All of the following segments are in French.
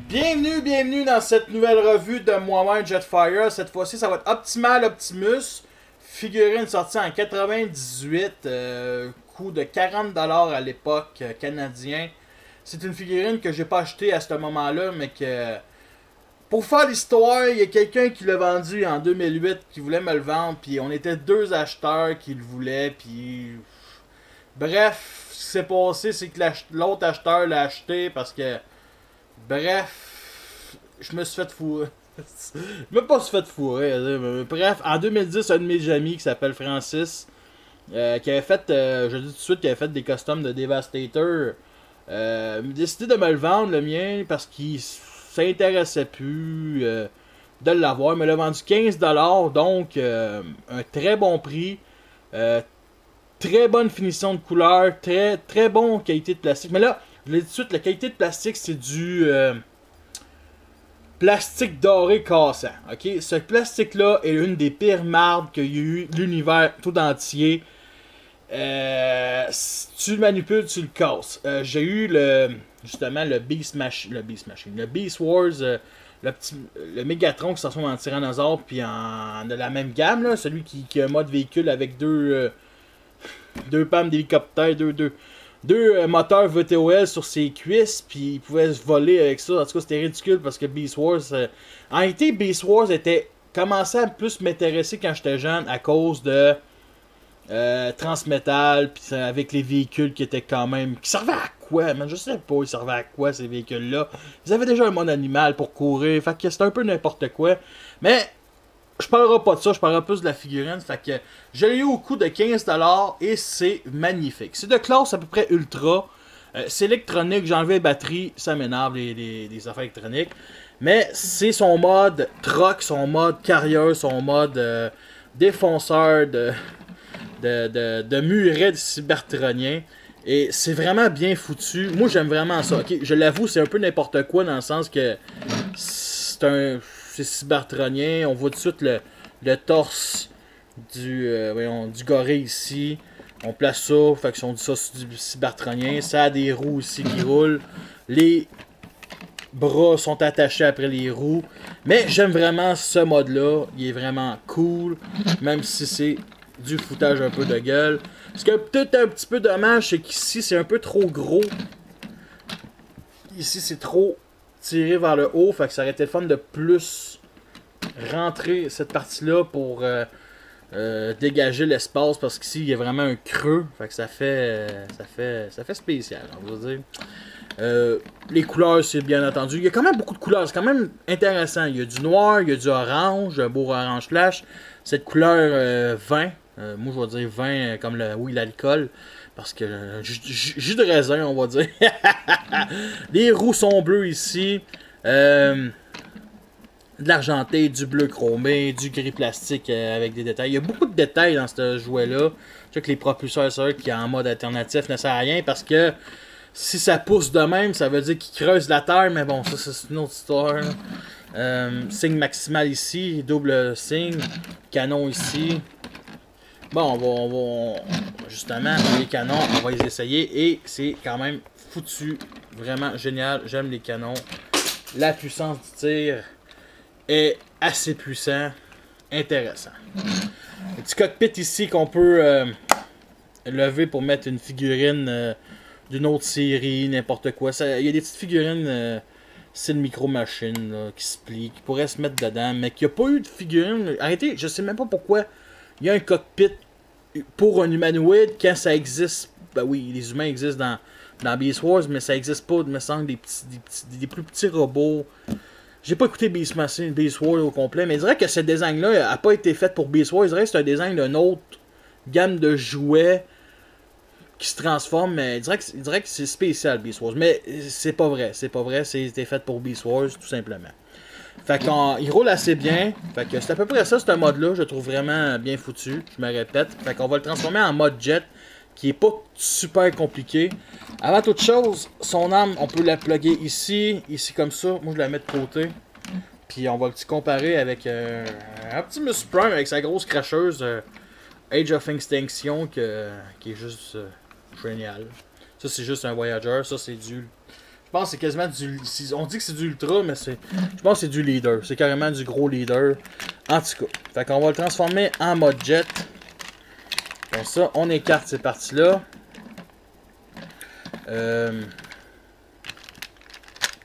Bienvenue dans cette nouvelle revue de moi-même Jetfire. Cette fois-ci, ça va être Optimal Optimus. Figurine sortie en 98, coût de 40$ à l'époque canadien. C'est une figurine que j'ai pas achetée à ce moment-là, mais que pour faire l'histoire, il y a quelqu'un qui l'a vendu en 2008 qui voulait me le vendre, puis on était deux acheteurs qui le voulaient, puis bref, ce qui s'est passé, c'est que l'autre acheteur l'a acheté parce que bref, je me suis fait fourrer. Je me pas fait fourrer. Bref, en 2010, un de mes amis qui s'appelle Francis, qui avait fait, je dis tout de suite, qui avait fait des costumes de Devastator, décidé de me le vendre, le mien, parce qu'il s'intéressait plus de l'avoir. Il me l'a vendu 15$, donc un très bon prix. Très bonne finition de couleur, très bonne qualité de plastique. Mais là, je l'ai dit tout de suite, la qualité de plastique, c'est du plastique doré cassant. Ok? Ce plastique-là est une des pires mardes qu'il y a eu l'univers tout entier. Si tu le manipules, tu le casses. J'ai eu justement le Beast Wars, le Megatron qui se transforme en tyrannosaure, puis de la même gamme, là, celui qui a un mode véhicule avec deux pannes d'hélicoptère, deux moteurs VTOL sur ses cuisses, puis il pouvait se voler avec ça. En tout cas, c'était ridicule parce que Beast Wars. En réalité, Beast Wars commençait à plus m'intéresser quand j'étais jeune à cause de Transmetal, puis avec les véhicules qui étaient quand même. Qui servaient à quoi, man? Je sais pas, ils servaient à quoi ces véhicules-là. Ils avaient déjà un monde animal pour courir, fait que c'était un peu n'importe quoi. Mais je parlerai pas de ça, je parlerai plus de la figurine. Fait que je l'ai eu au coût de 15$ et c'est magnifique. C'est de classe à peu près ultra. C'est électronique, j'ai enlevé les batteries, ça m'énerve les affaires électroniques. Mais c'est son mode truck, son mode carrière, son mode défonceur de muret de cybertronien. Et c'est vraiment bien foutu. Moi j'aime vraiment ça. Okay, je l'avoue, c'est un peu n'importe quoi dans le sens que c'est cybertronien. On voit tout de suite le torse du gorille ici. On place ça, fait que on dit ça c'est du cybertronien. Ça a des roues aussi qui roulent. Les bras sont attachés après les roues. Mais j'aime vraiment ce mode-là. Il est vraiment cool. Même si c'est du foutage un peu de gueule. Ce qui est peut-être un petit peu dommage, c'est qu'ici c'est un peu trop gros. Ici c'est trop tiré vers le haut, fait que ça aurait été le fun de plus rentrer cette partie-là pour dégager l'espace, parce qu'ici il y a vraiment un creux, fait que ça fait spécial, on va dire. Les couleurs, c'est bien entendu. Il y a quand même beaucoup de couleurs, c'est quand même intéressant. Il y a du noir, il y a du orange, un beau orange flash. Cette couleur vin, moi je vais dire vin comme l'alcool. Parce que jus de raisin, on va dire. Les roues sont bleues ici. De l'argenté, du bleu chromé, du gris plastique avec des détails. Il y a beaucoup de détails dans ce jouet-là. Je sais que les propulseurs qui est en mode alternatif ne servent à rien parce que si ça pousse de même, ça veut dire qu'il creuse la terre. Mais bon, ça c'est une autre histoire. Signe maximal ici, double signe. Canon ici. Bon, on va justement, les canons, on va les essayer et c'est quand même foutu, vraiment génial, j'aime les canons. La puissance du tir est assez puissant, intéressant. Un petit cockpit ici qu'on peut lever pour mettre une figurine d'une autre série, n'importe quoi. Il y a des petites figurines, c'est le micro-machine là, qui se plie, qui pourrait se mettre dedans, mais qu'il n'y a pas eu de figurine. Arrêtez, je sais même pas pourquoi. Il y a un cockpit pour un humanoïde quand ça existe. Ben oui, les humains existent dans Beast Wars, mais ça existe pas, me semble, des plus petits robots. J'ai pas écouté Beast Wars au complet, mais je dirais que ce design-là a pas été fait pour Beast Wars. Je dirais que c'est un design d'une autre gamme de jouets qui se transforme, mais je dirais que c'est spécial Beast Wars. Mais c'est pas vrai, c'était fait pour Beast Wars, tout simplement. Fait qu'il roule assez bien. Fait que c'est à peu près ça, ce mode-là. Je le trouve vraiment bien foutu. Je me répète. Fait qu'on va le transformer en mode jet, qui est pas super compliqué. Avant toute chose, son arme, on peut la plugger ici comme ça. Moi, je la mets de côté. Puis on va le petit comparer avec un Optimus Prime avec sa grosse cracheuse Age of Extinction qui est juste génial. Ça, c'est juste un Voyager. Ça, c'est du Je pense que c'est quasiment du... On dit que c'est du ultra, mais c'est... Je pense que c'est du leader. C'est carrément du gros leader. En tout cas. Fait qu'on va le transformer en mode jet. Comme ça, on écarte ces parties-là.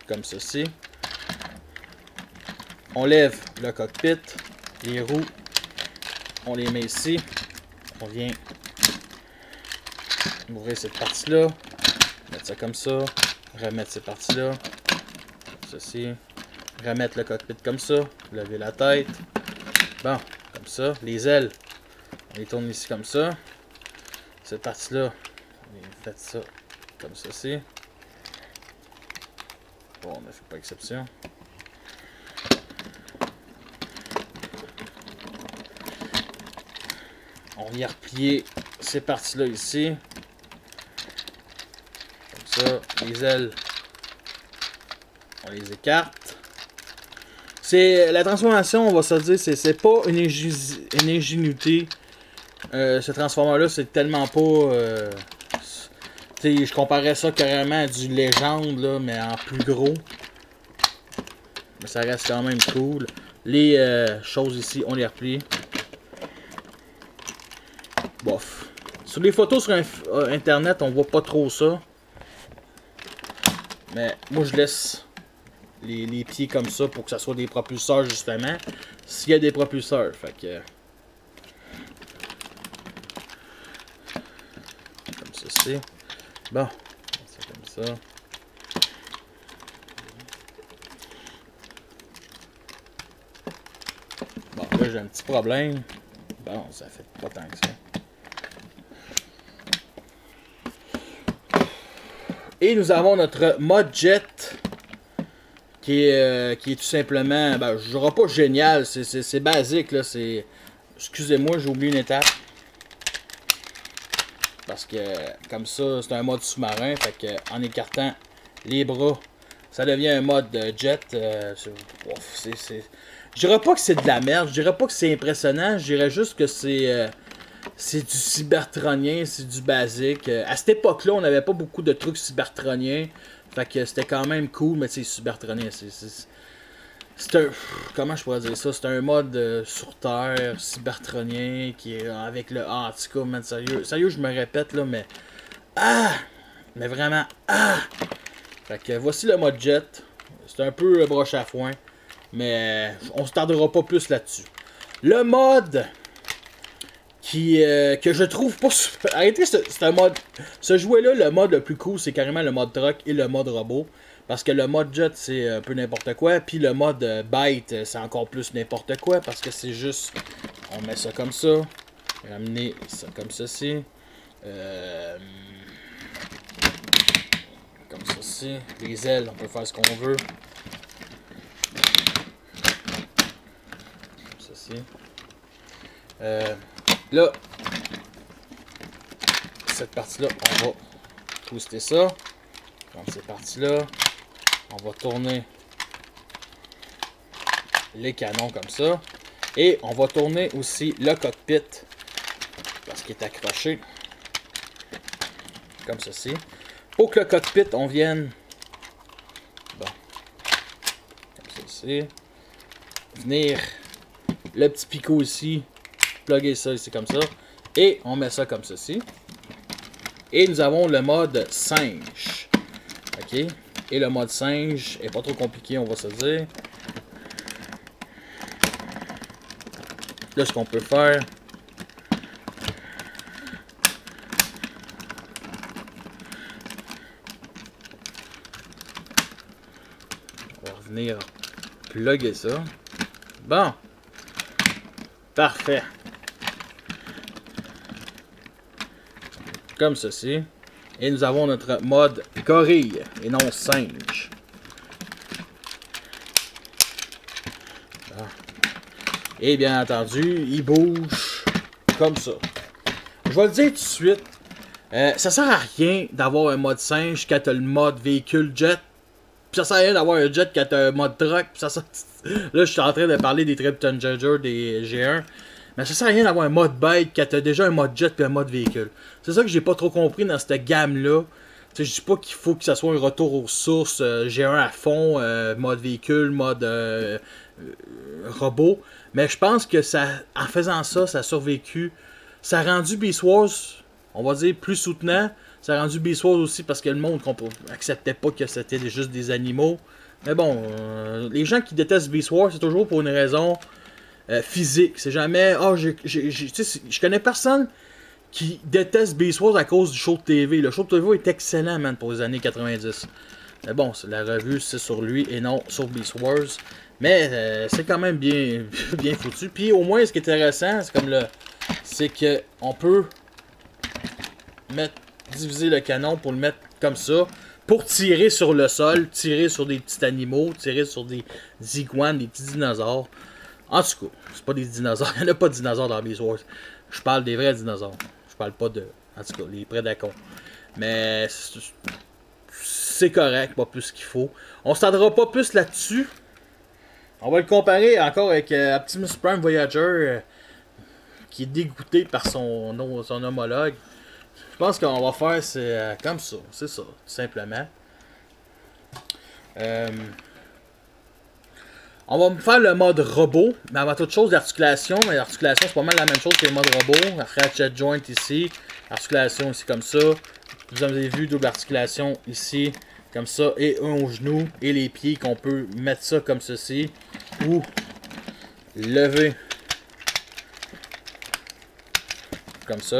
Comme ceci. On lève le cockpit. Les roues. On les met ici. On vient ouvrir cette partie-là. Mettre ça comme ça. Remettre ces parties-là. Ceci. Remettre le cockpit comme ça. Lever la tête. Bon, comme ça. Les ailes. On les tourne ici comme ça. Cette partie-là, on fait ça comme ceci. Bon, on ne fait pas exception. On vient replier ces parties-là ici. Comme ça. Les ailes, on les écarte. C'est la transformation, on va se dire, c'est pas une ingénuité. Ce transformer-là, c'est tellement pas... je comparais ça carrément à du Légende, là, mais en plus gros. Mais ça reste quand même cool. Les choses ici, on les replie. Bof. Sur les photos sur Internet, on voit pas trop ça. Mais moi, je laisse les pieds comme ça pour que ça soit des propulseurs, justement. S'il y a des propulseurs. Fait que... Comme ceci. Bon. C'est comme ça. Bon, là, j'ai un petit problème. Bon, ça fait pas tant que ça. Et nous avons notre mode jet qui est tout simplement, ben, je dirais pas génial, c'est basique là, c'est, excusez-moi, j'ai oublié une étape. Parce que comme ça, c'est un mode sous-marin, fait que en écartant les bras, ça devient un mode jet. Je dirais pas que c'est de la merde, je dirais pas que c'est impressionnant, je dirais juste que c'est du cybertronien, c'est du basique. À cette époque-là, on n'avait pas beaucoup de trucs cybertroniens. Fait que c'était quand même cool, mais tu sais, cybertronien, c'est un... Comment je pourrais dire ça? C'est un mode sur Terre, cybertronien, qui est avec le... Ah, en tout cas, man, sérieux, je me répète, là, mais... Ah! Mais vraiment, ah! Fait que voici le mode jet. C'est un peu broche à foin, mais on se tardera pas plus là-dessus. Le mode... que je trouve pas super... Arrêtez, c'est un mode... Ce jouet-là, le mode le plus cool, c'est carrément le mode truck et le mode robot. Parce que le mode jet, c'est un peu n'importe quoi. Puis le mode bite, c'est encore plus n'importe quoi. Parce que c'est juste... On met ça comme ça. Ramener ça comme ceci. Comme ceci. Les ailes, on peut faire ce qu'on veut. Comme ceci. Là, cette partie-là, on va twister ça. Comme ces parties-là, on va tourner les canons comme ça. Et on va tourner aussi le cockpit, parce qu'il est accroché, comme ceci. Pour que le cockpit, on vienne, bon, comme ceci, venir le petit picot ici, plugger ça ici comme ça, et on met ça comme ceci. Et nous avons le mode singe. Ok. Et le mode singe est pas trop compliqué, on va se dire. Là, ce qu'on peut faire, on va revenir plugger ça. Bon. Parfait. Comme ceci. Et nous avons notre mode gorille et non singe. Et bien entendu, il bouge comme ça. Je vais le dire tout de suite. Ça sert à rien d'avoir un mode singe quand tu as le mode véhicule jet. Puis ça sert à rien d'avoir un jet quand tu as un mode truck. Puis ça... Là, je suis en train de parler des Tripton Charger, des G1. Mais ça sert à rien d'avoir un mode bike quand tu as déjà un mode jet et un mode véhicule. C'est ça que j'ai pas trop compris dans cette gamme-là. sais, je dis pas qu'il faut que ça soit un retour aux sources, G1 à fond, mode véhicule, mode robot. Mais je pense que ça, en faisant ça, ça a survécu. Ça a rendu Beast Wars, on va dire, plus soutenant. Ça a rendu Beast Wars aussi parce que le monde acceptait pas que c'était juste des animaux. Mais bon, les gens qui détestent Beast Wars, c'est toujours pour une raison physique. C'est jamais... je connais personne qui déteste Beast Wars à cause du show de TV. Le show de TV est excellent, man, pour les années 90. Mais bon, la revue, c'est sur lui et non sur Beast Wars. Mais c'est quand même bien, bien foutu. Puis au moins, ce qui est intéressant, c'est que on peut diviser le canon pour le mettre comme ça. Pour tirer sur le sol, tirer sur des petits animaux, tirer sur des iguanes, des petits dinosaures. En tout cas, c'est pas des dinosaures. Il n'y en a pas de dinosaures dans Beast Wars. Je parle des vrais dinosaures. Je parle pas de... En tout cas, les prédateurs. Mais c'est correct, pas plus qu'il faut. On s'attendra pas plus là-dessus. On va le comparer encore avec Optimus Prime Voyager, qui est dégoûté par son homologue. Je pense qu'on va faire c'est comme ça, c'est ça, tout simplement. On va faire le mode robot, mais avant toute chose, l'articulation. Mais l'articulation, c'est pas mal la même chose que le mode robot. Ratchet joint ici, articulation ici comme ça. Vous avez vu, double articulation ici, comme ça, et un au genou, et les pieds qu'on peut mettre ça comme ceci, ou lever comme ça.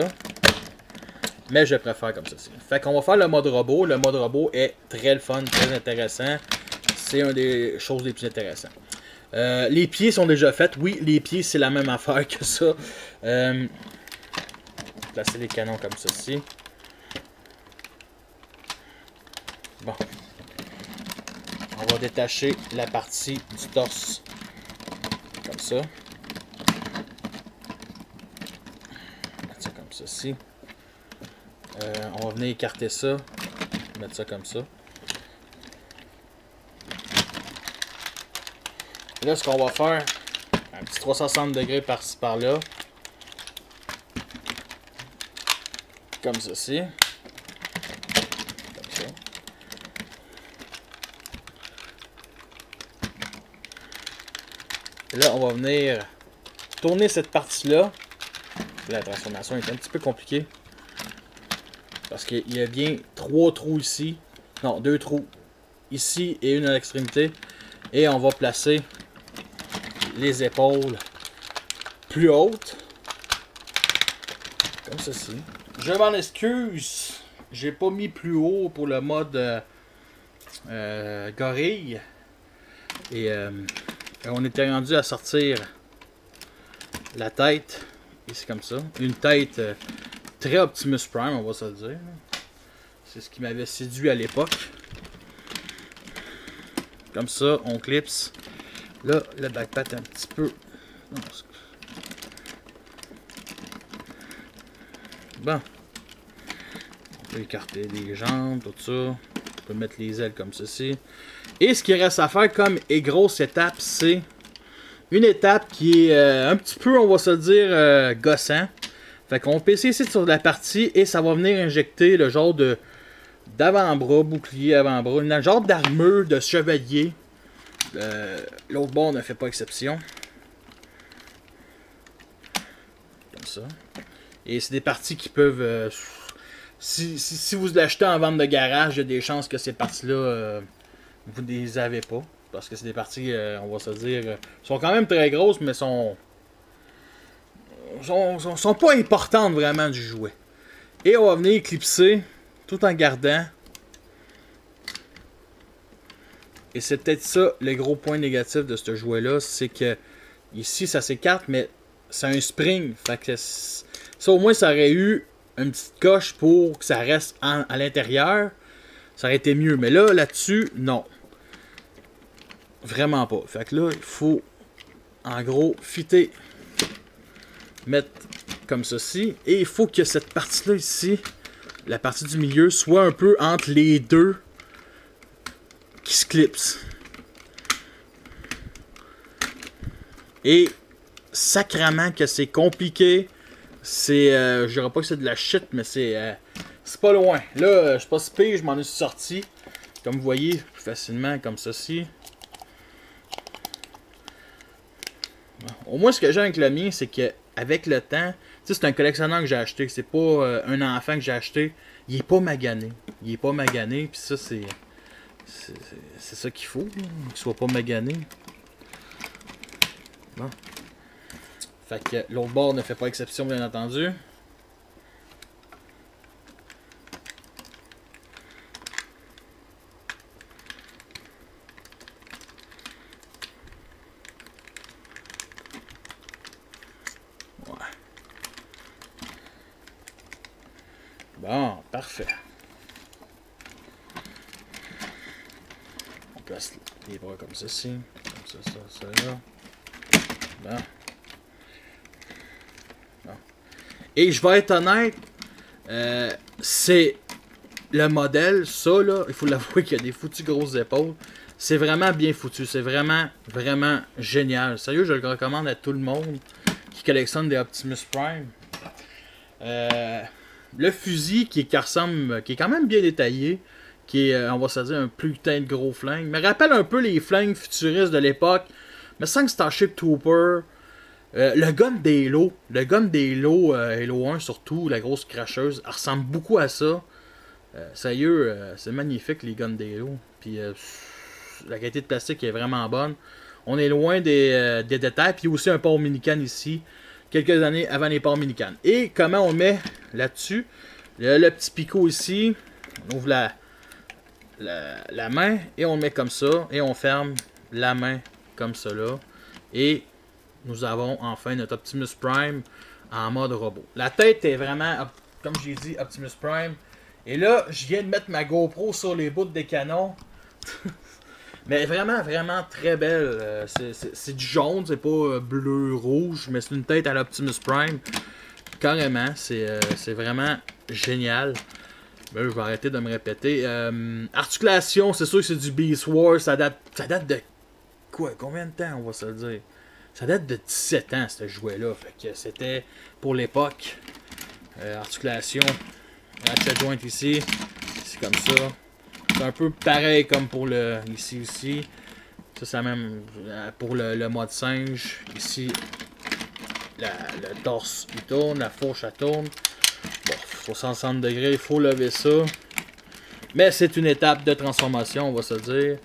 Mais je préfère comme ceci. Fait qu'on va faire le mode robot. Le mode robot est très le fun, très intéressant. C'est une des choses les plus intéressantes. Les pieds sont déjà faits. Oui, les pieds, c'est la même affaire que ça. Placer les canons comme ceci. Bon. On va détacher la partie du torse. Comme ça. Mettre ça comme ceci. On va venir écarter ça. Mettre ça comme ça. Et là, ce qu'on va faire, un petit 360 degrés par-ci par-là. Comme ceci. Comme ça. Et là, on va venir tourner cette partie-là. La transformation est un petit peu compliquée. Parce qu'il y a bien 3 trous ici. Non, 2 trous ici et une à l'extrémité. Et on va placer les épaules plus hautes. Comme ceci. Je m'en excuse. J'ai pas mis plus haut pour le mode gorille. Et on était rendu à sortir la tête. Et c'est comme ça. Une tête... très Optimus Prime, on va se le dire. C'est ce qui m'avait séduit à l'époque. Comme ça, on clipse. Là, le backpack est un petit peu... Bon. On peut écarter les jambes, tout ça. On peut mettre les ailes comme ceci. Et ce qui reste à faire comme grosse étape, c'est une étape qui est un petit peu, on va se le dire, gossant. Fait qu'on peut essayer ici sur la partie et ça va venir injecter le genre de d'avant-bras, bouclier avant-bras, un genre d'armure de chevalier. L'autre bord ne fait pas exception. Comme ça. Et c'est des parties qui peuvent... si vous l'achetez en vente de garage, il y a des chances que ces parties-là, vous ne les avez pas. Parce que c'est des parties, on va se dire, sont quand même très grosses, mais sont pas importantes vraiment du jouet. Et on va venir éclipser tout en gardant. Et c'est peut-être ça le gros point négatif de ce jouet-là, c'est que ici ça s'écarte, mais c'est un spring. Fait que ça au moins ça aurait eu une petite coche pour que ça reste à l'intérieur. Ça aurait été mieux. Mais là-dessus, non. Vraiment pas. Fait que là, il faut en gros fitter. Mettre comme ceci. Et il faut que cette partie-là ici, la partie du milieu, soit un peu entre les deux qui se clipsent. Et sacrément que c'est compliqué. C'est, je dirais pas que c'est de la shit, mais c'est c'est pas loin. Là, je suis pas si pire, je m'en suis sorti. Comme vous voyez, plus facilement, comme ceci. Au moins, ce que j'ai avec le mien, c'est que avec le temps, tu sais, c'est un collectionneur que j'ai acheté. C'est pas un enfant que j'ai acheté. Il est pas magané. Il est pas magané, puis ça, c'est ça qu'il faut, qu'il soit pas magané. Bon. Fait que l'autre bord ne fait pas exception, bien entendu. Bon, parfait. On place les bras comme ceci. Comme ça, là. Bon. Bon. Et je vais être honnête, c'est le modèle, ça là, il faut l'avouer qu'il y a des foutues grosses épaules. C'est vraiment bien foutu, c'est vraiment, vraiment génial. Sérieux, je le recommande à tout le monde qui collectionne des Optimus Prime. Le fusil qui ressemble, qui est quand même bien détaillé, qui est, on va se dire, un putain de gros flingue. Me rappelle un peu les flingues futuristes de l'époque, mais sans Starship Trooper. Le gun d'Halo, Halo 1 surtout, la grosse cracheuse, elle ressemble beaucoup à ça. Sérieux, c'est magnifique les guns d'Halo. Puis la qualité de plastique est vraiment bonne. On est loin des détails. Puis il y a aussi un port minican ici, quelques années avant les ports minican. Et comment on met là-dessus? Le petit picot ici, on ouvre la main et on le met comme ça. Et on ferme la main comme cela. Et nous avons enfin notre Optimus Prime en mode robot. La tête est vraiment, comme j'ai dit, Optimus Prime. Et là, je viens de mettre ma GoPro sur les bouts des canons. Mais vraiment, vraiment très belle. C'est du jaune, c'est pas bleu-rouge, mais c'est une tête à l'Optimus Prime. Carrément, c'est vraiment génial. Ben, je vais arrêter de me répéter. Articulation, c'est sûr que c'est du Beast Wars. Ça date de quoi? Combien de temps, on va se le dire? Ça date de 17 ans, ce jouet-là. Fait que c'était pour l'époque. Articulation. Ratchet joint ici. C'est comme ça. C'est un peu pareil comme pour le ici aussi. Ça, c'est même pour le mode singe. Ici, le torse, il tourne. La fourche, elle tourne. Bon, 60 degrés, il faut lever ça. Mais c'est une étape de transformation, on va se dire.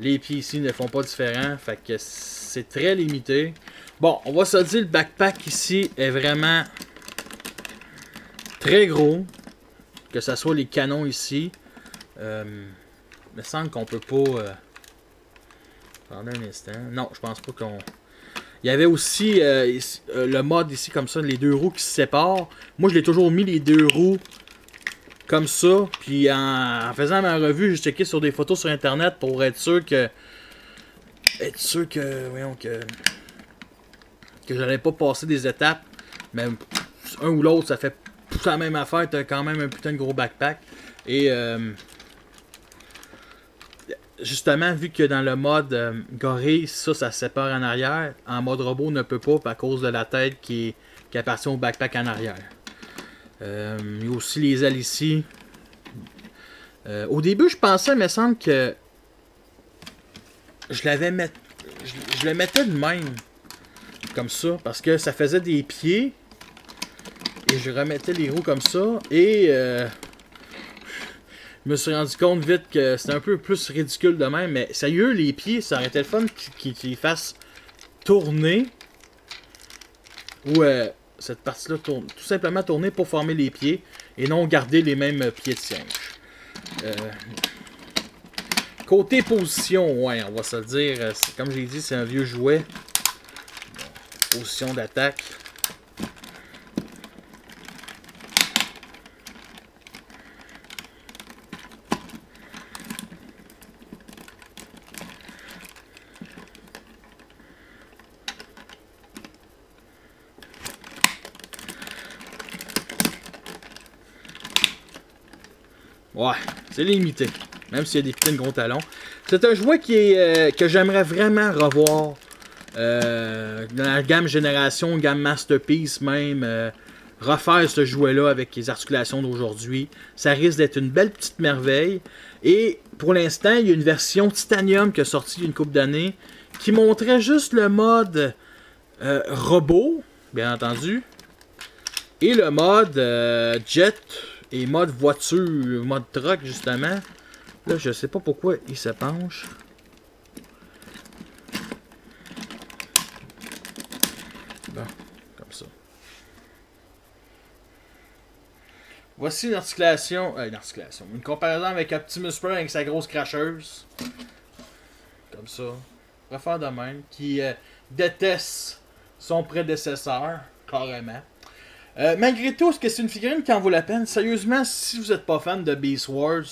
Les pieds ici ne font pas différent. Fait que c'est très limité. Bon, on va se dire, le backpack ici est vraiment très gros. Que ce soit les canons ici. Il me semble qu'on peut pas... Attendez un instant. Non, je pense pas qu'on... Il y avait aussi le mode ici, comme ça, les deux roues qui se séparent. Moi, je l'ai toujours mis les deux roues comme ça. Puis en faisant ma revue, j'ai checké sur des photos sur Internet pour être sûr que... Voyons, que j'allais pas passer des étapes. Mais un ou l'autre, ça fait la même affaire. T'as quand même un putain de gros backpack. Et... justement, vu que dans le mode gorille, ça se sépare en arrière, en mode robot, on ne peut pas à cause de la tête qui appartient au backpack en arrière. Il y a aussi les ailes ici. Au début, je pensais, il me semble que je le mettais de même, comme ça, parce que ça faisait des pieds, et je remettais les roues comme ça, et... je me suis rendu compte vite que c'était un peu plus ridicule de même, mais sérieux, les pieds, ça aurait été le fun qu'ils les fassent tourner. Ou cette partie-là tourne, tout simplement tourner pour former les pieds et non garder les mêmes pieds de singe. Côté position, ouais, on va se le dire, comme j'ai dit, c'est un vieux jouet. Position d'attaque. Ouais, c'est limité. Même s'il y a des putains de gros talons. C'est un jouet que j'aimerais vraiment revoir. Dans la gamme Génération, gamme Masterpiece même. refaire ce jouet-là avec les articulations d'aujourd'hui. Ça risque d'être une belle petite merveille. Et pour l'instant, il y a une version Titanium qui a sorti il y a une couple d'années qui montrait juste le mode robot, bien entendu, et le mode jet et mode voiture, mode truck justement. Là, je sais pas pourquoi il se penche. Bon, comme ça. Voici une articulation, une comparaison avec Optimus Prime avec sa grosse cracheuse. Comme ça. On va faire de même. Qui déteste son prédécesseur, carrément. Malgré tout, est-ce que c'est une figurine qui en vaut la peine? Sérieusement, si vous n'êtes pas fan de Beast Wars,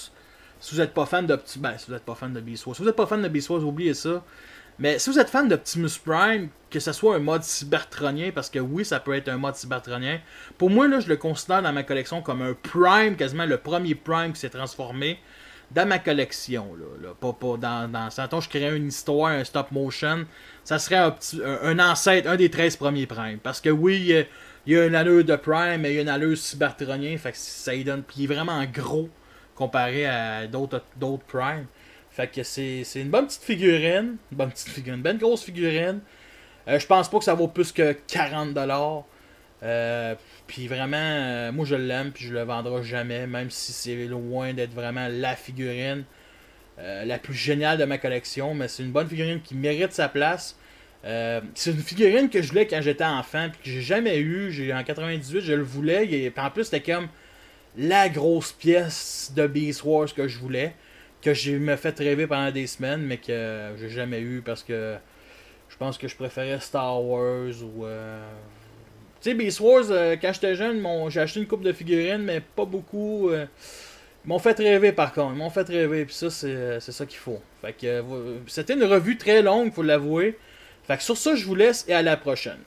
si vous n'êtes pas fan d'Optimus... Ben, si vous n'êtes pas fan de Beast Wars. Si vous n'êtes pas fan de Beast Wars, oubliez ça. Mais si vous êtes fan d'Optimus Prime, que ce soit un mode cybertronien, parce que oui, ça peut être un mode cybertronien, pour moi, là, je le considère dans ma collection comme un Prime, quasiment le premier Prime qui s'est transformé dans ma collection. Pas dans Santons, je crée une histoire, un stop motion, ça serait un ancêtre, un des 13 premiers Prime. Parce que oui, il y a une allure de Prime, mais il y a une allure cybertronien, fait que ça y donne. Puis il est vraiment gros comparé à d'autres Prime. Fait que c'est une bonne petite figurine. Une bonne grosse figurine. Je pense pas que ça vaut plus que 40$. Puis vraiment, moi je l'aime, puis je le vendrai jamais, même si c'est loin d'être vraiment la figurine la plus géniale de ma collection. Mais c'est une bonne figurine qui mérite sa place. C'est une figurine que je voulais quand j'étais enfant, puis que j'ai jamais eu. En 98, je le voulais. Puis en plus, c'était comme la grosse pièce de Beast Wars que je voulais. Que j'ai me fait rêver pendant des semaines, mais que j'ai jamais eu parce que je pense que je préférais Star Wars ou... Tu sais, Beast Wars, quand j'étais jeune, j'ai acheté une couple de figurines, mais pas beaucoup. Ils m'ont fait rêver par contre, ils m'ont fait rêver, puis ça, c'est ça qu'il faut. Fait que c'était une revue très longue, faut l'avouer. Fait que sur ça, je vous laisse et à la prochaine.